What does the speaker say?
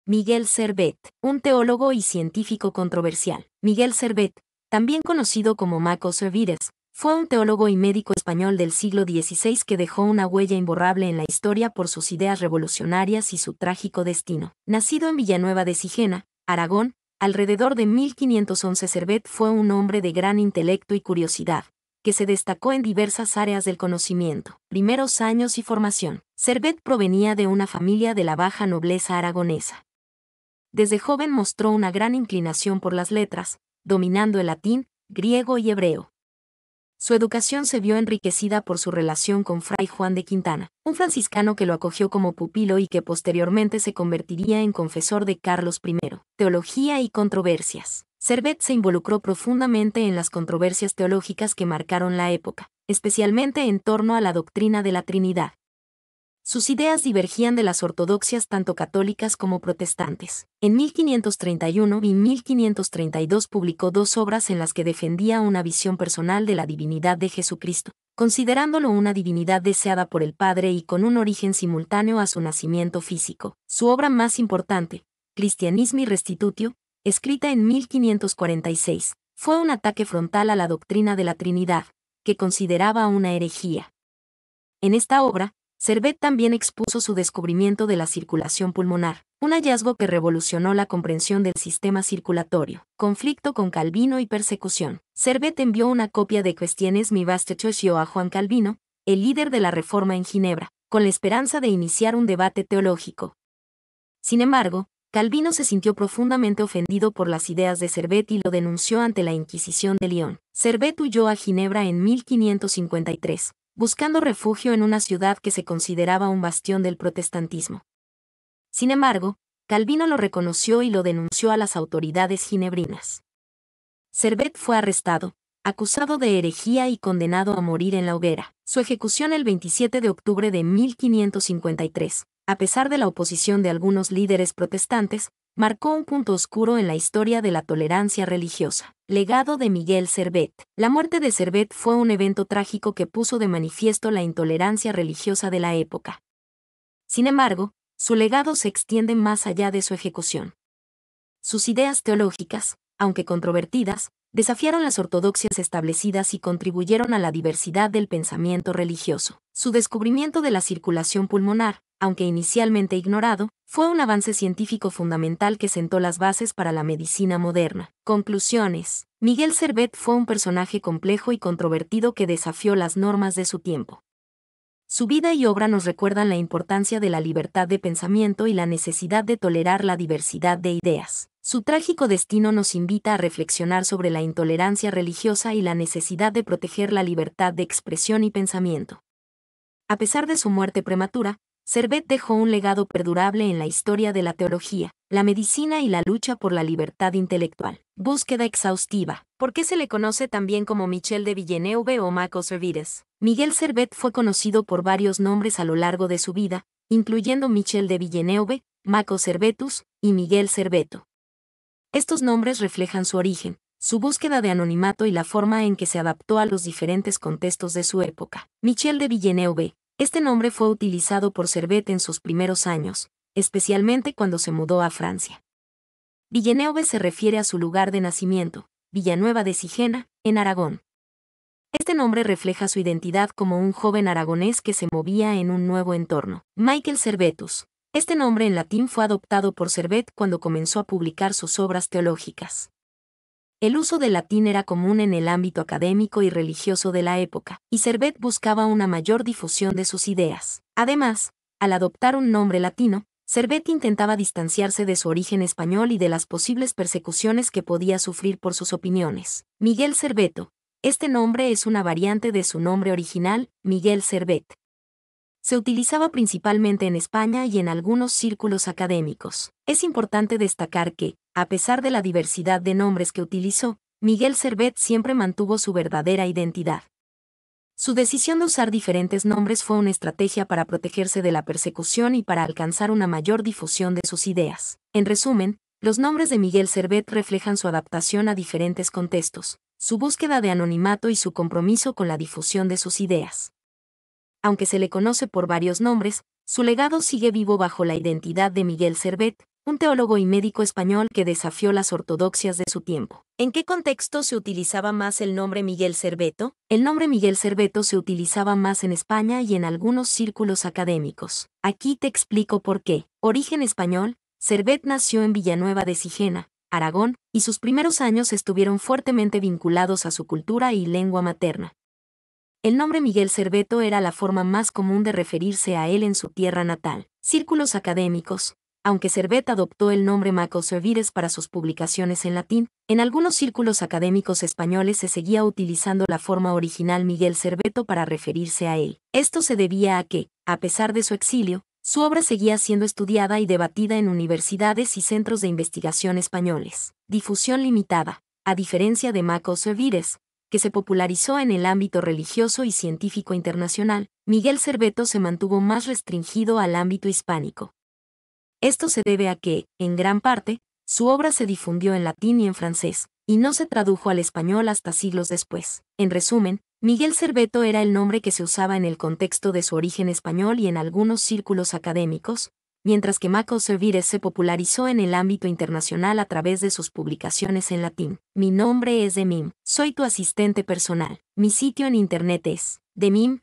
Miguel Servet, un teólogo y científico controversial. Miguel Servet, también conocido como Maco Servidis, fue un teólogo y médico español del siglo XVI que dejó una huella imborrable en la historia por sus ideas revolucionarias y su trágico destino. Nacido en Villanueva de Sigena, Aragón, alrededor de 1511, Servet fue un hombre de gran intelecto y curiosidad, que se destacó en diversas áreas del conocimiento. Primeros años y formación. Servet provenía de una familia de la baja nobleza aragonesa. Desde joven mostró una gran inclinación por las letras, dominando el latín, griego y hebreo. Su educación se vio enriquecida por su relación con Fray Juan de Quintana, un franciscano que lo acogió como pupilo y que posteriormente se convertiría en confesor de Carlos I. Teología y controversias. Servet se involucró profundamente en las controversias teológicas que marcaron la época, especialmente en torno a la doctrina de la Trinidad. Sus ideas divergían de las ortodoxias tanto católicas como protestantes. En 1531 y 1532 publicó dos obras en las que defendía una visión personal de la divinidad de Jesucristo, considerándolo una divinidad deseada por el Padre y con un origen simultáneo a su nacimiento físico. Su obra más importante, Christianismi Restitutio, escrita en 1546, fue un ataque frontal a la doctrina de la Trinidad, que consideraba una herejía. En esta obra, Servet también expuso su descubrimiento de la circulación pulmonar, un hallazgo que revolucionó la comprensión del sistema circulatorio. Conflicto con Calvino y persecución. Servet envió una copia de Questiones Vastechocio a Juan Calvino, el líder de la Reforma en Ginebra, con la esperanza de iniciar un debate teológico. Sin embargo, Calvino se sintió profundamente ofendido por las ideas de Servet y lo denunció ante la Inquisición de León. Servet huyó a Ginebra en 1553. Buscando refugio en una ciudad que se consideraba un bastión del protestantismo. Sin embargo, Calvino lo reconoció y lo denunció a las autoridades ginebrinas. Servet fue arrestado, acusado de herejía y condenado a morir en la hoguera. Su ejecución el 27 de octubre de 1553, a pesar de la oposición de algunos líderes protestantes, marcó un punto oscuro en la historia de la tolerancia religiosa. Legado de Miguel Servet. La muerte de Servet fue un evento trágico que puso de manifiesto la intolerancia religiosa de la época. Sin embargo, su legado se extiende más allá de su ejecución. Sus ideas teológicas, aunque controvertidas, desafiaron las ortodoxias establecidas y contribuyeron a la diversidad del pensamiento religioso. Su descubrimiento de la circulación pulmonar, aunque inicialmente ignorado, fue un avance científico fundamental que sentó las bases para la medicina moderna. Conclusiones. Miguel Servet fue un personaje complejo y controvertido que desafió las normas de su tiempo. Su vida y obra nos recuerdan la importancia de la libertad de pensamiento y la necesidad de tolerar la diversidad de ideas. Su trágico destino nos invita a reflexionar sobre la intolerancia religiosa y la necesidad de proteger la libertad de expresión y pensamiento. A pesar de su muerte prematura, Servet dejó un legado perdurable en la historia de la teología, la medicina y la lucha por la libertad intelectual. Búsqueda exhaustiva. ¿Por qué se le conoce también como Michel de Villeneuve o Maco Servidis? Miguel Servet fue conocido por varios nombres a lo largo de su vida, incluyendo Michel de Villeneuve, Maco Servetus y Miguel Serveto. Estos nombres reflejan su origen, su búsqueda de anonimato y la forma en que se adaptó a los diferentes contextos de su época. Michel de Villeneuve. Este nombre fue utilizado por Servet en sus primeros años, especialmente cuando se mudó a Francia. Villeneuve se refiere a su lugar de nacimiento, Villanueva de Sigena, en Aragón. Este nombre refleja su identidad como un joven aragonés que se movía en un nuevo entorno. Michael Servetus. Este nombre en latín fue adoptado por Servet cuando comenzó a publicar sus obras teológicas. El uso del latín era común en el ámbito académico y religioso de la época, y Servet buscaba una mayor difusión de sus ideas. Además, al adoptar un nombre latino, Servet intentaba distanciarse de su origen español y de las posibles persecuciones que podía sufrir por sus opiniones. Miguel Serveto. Este nombre es una variante de su nombre original, Miguel Servet. Se utilizaba principalmente en España y en algunos círculos académicos. Es importante destacar que, a pesar de la diversidad de nombres que utilizó, Miguel Servet siempre mantuvo su verdadera identidad. Su decisión de usar diferentes nombres fue una estrategia para protegerse de la persecución y para alcanzar una mayor difusión de sus ideas. En resumen, los nombres de Miguel Servet reflejan su adaptación a diferentes contextos, su búsqueda de anonimato y su compromiso con la difusión de sus ideas. Aunque se le conoce por varios nombres, su legado sigue vivo bajo la identidad de Miguel Servet, un teólogo y médico español que desafió las ortodoxias de su tiempo. ¿En qué contexto se utilizaba más el nombre Miguel Cerveto? El nombre Miguel Cerveto se utilizaba más en España y en algunos círculos académicos. Aquí te explico por qué. Origen español. Cervet nació en Villanueva de Sigena, Aragón, y sus primeros años estuvieron fuertemente vinculados a su cultura y lengua materna. El nombre Miguel Cerveto era la forma más común de referirse a él en su tierra natal. Círculos académicos. Aunque Cervet adoptó el nombre Maco Cervides para sus publicaciones en latín, en algunos círculos académicos españoles se seguía utilizando la forma original Miguel Cerveto para referirse a él. Esto se debía a que, a pesar de su exilio, su obra seguía siendo estudiada y debatida en universidades y centros de investigación españoles. Difusión limitada. A diferencia de Maco Cervides, que se popularizó en el ámbito religioso y científico internacional, Miguel Cerveto se mantuvo más restringido al ámbito hispánico. Esto se debe a que, en gran parte, su obra se difundió en latín y en francés, y no se tradujo al español hasta siglos después. En resumen, Miguel Cerveto era el nombre que se usaba en el contexto de su origen español y en algunos círculos académicos, mientras que Maco Cervides se popularizó en el ámbito internacional a través de sus publicaciones en latín. Mi nombre es Demim, soy tu asistente personal. Mi sitio en internet es demim.es.tl.